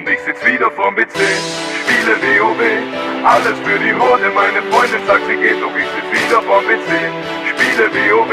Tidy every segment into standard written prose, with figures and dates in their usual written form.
und ich sitz wieder vorm PC. Spiele WoW, alles für die Horde. Meine Freundin sagt, sie geht, doch ich sitz wieder vorm PC. Spiele WoW.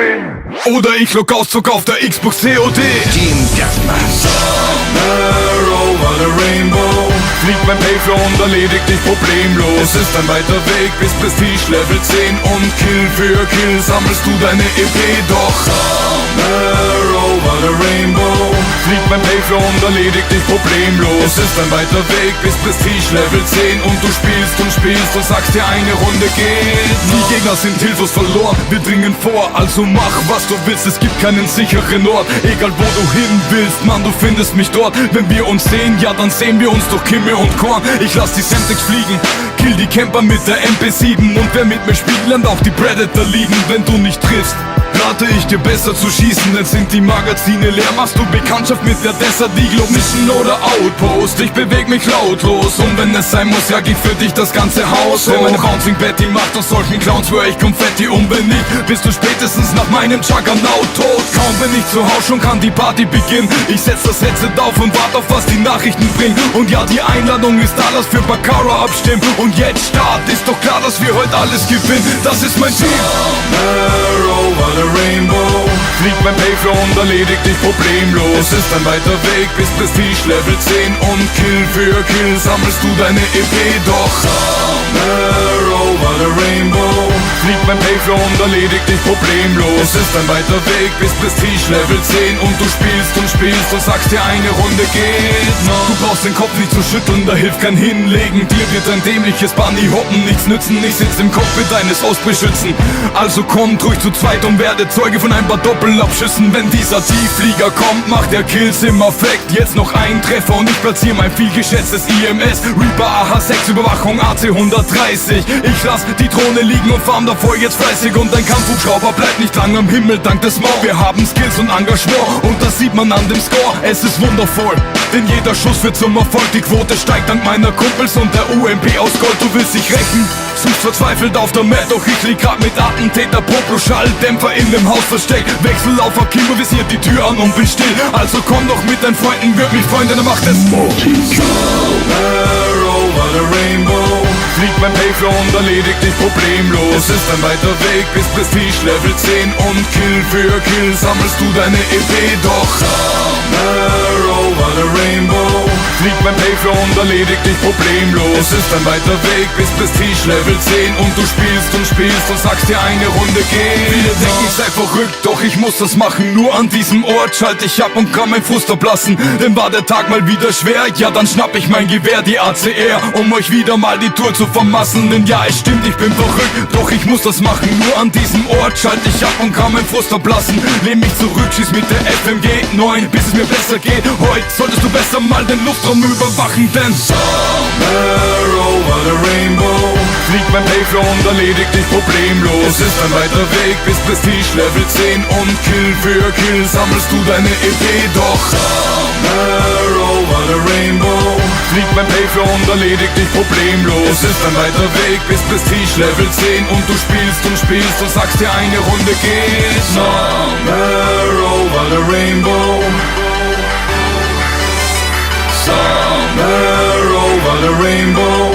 Oder ich log aus, zog auf der Xbox COD. Team Deathmatch. Somewhere over the rainbow fliegt mein Payflow und erledigt dich problemlos. Es ist ein weiter Weg bis Prestige Level 10 und Kill für Kill sammelst du deine EP. Doch somewhere over the rainbow fliegt mein Payflow und erledigt dich problemlos. Es ist ein weiter Weg bis Prestige Level 10 und du spielst und spielst und sagst dir, eine Runde geht. Die Gegner sind hilflos verloren, wir dringen vor, also mach was du willst, es gibt keinen sicheren Ort. Egal wo du hin willst, Mann, du findest mich dort. Wenn wir uns sehen, ja dann sehen wir uns durch Kimme und Korn. Ich lass die Semtex fliegen, kill die Camper mit der MP7. Und wer mit mir spielt, lernt auch die Predator lieben. Wenn du nicht triffst, rate ich dir besser zu schießen, denn sind die Magazine leer. Machst du Bekanntschaft mit der Desert Eagle Mission oder Outpost? Ich beweg mich lautlos und wenn es sein muss, jag ich für dich das ganze Haus. Wenn meine Bouncing Betty macht aus solchen Clowns schwör ich Konfetti. Und wenn nicht, bist du spätestens nach meinem Juggernaut tot. Kaum bin ich zu Hause, schon kann die Party beginnen. Ich setz das Headset auf und wart auf was die Nachrichten bringen. Und ja, die Einladung ist da, lass für Baccarat abstimmen. Und jetzt Start, ist doch klar, dass wir heute alles gewinnen. Das ist mein Ziel. Somewhere over the rainbow fliegt mein Payflow und erledigt dich problemlos. Es ist ein weiter Weg bis Prestige Level 10 und Kill für Kill sammelst du deine EP. Doch somewhere over the rainbow fliegt mein Payflow und erledigt dich problemlos. Es ist ein weiter Weg bis Prestige Level 10 und du spielst und spielst und sagst dir, eine Runde geht noch. Du brauchst den Kopf nicht zu schütteln, da hilft kein Hinlegen. Dir wird ein dämliches Bunny hoppen nichts nützen. Ich sitz im Cockpit eines Ausbeschützen. Also kommt ruhig zu zweit und werde Zeuge von ein paar Doppelabschüssen. Wenn dieser Tiefflieger kommt, macht der Kills im Affekt. Jetzt noch ein Treffer und ich platziere mein vielgeschätztes IMS Reaper AH6 Überwachung AC 130. Ich lass die Drohne liegen und farm davor jetzt fleißig. Und ein Kampfhubschrauber bleibt nicht lang am Himmel dank des Maul. Wir haben Skills und Engagement und das sieht man an dem Score. Es ist wundervoll, denn jeder Schuss wird zum Erfolg. Die Quote steigt dank meiner Kumpels und der UMP aus Gold. Du willst dich rächen, suchst verzweifelt auf der Map. Doch ich lieg grad mit Attentäter Poplo Schalldämpfer in dem Haus versteckt. Wechsel auf Akimo, visiert die Tür an und bin still. Also komm doch mit deinen Freunden, würd mich freuen, denn er macht es. Somewhere over the rainbow fliegt mein Payflow und erledigt dich problemlos. Es ist ein weiter Weg bis Prestige Level 10 und Kill für Kill sammelst du deine EP. Doch somewhere over the rainbow fliegt mein Payflow und erledigt dich problemlos. Es ist ein weiter Weg bis Prestige Level 10 und du spielst und spielst und sagst dir, eine Runde geht. Viele denken, ich sei verrückt, doch ich muss das machen. Nur an diesem Ort schalte ich ab und kann mein Frust ablassen. Denn war der Tag mal wieder schwer, ja dann schnapp ich mein Gewehr, die ACR, um euch wieder mal die Tour zu vermassen. Denn ja, es stimmt, ich bin verrückt, doch ich muss das machen. Nur an diesem Ort schalte ich ab und kann mein Frust ablassen. Lehn mich zurück, schieß mit der FMG 9, bis es mir besser geht. Heute solltest du besser mal den Luftraum überwachen, denn somewhere over the rainbow fliegt mein Payflow und erledigt dich problemlos. Es ist ein weiter Weg bis Prestige Level 10 und Kill für Kill sammelst du deine EP. Doch somewhere over the rainbow fliegt mein Payflow und erledigt dich problemlos. Es ist ein weiter Weg bis Prestige Level 10 und du spielst und spielst und sagst dir, eine Runde geht. Somewhere over the rainbow, somewhere over the rainbow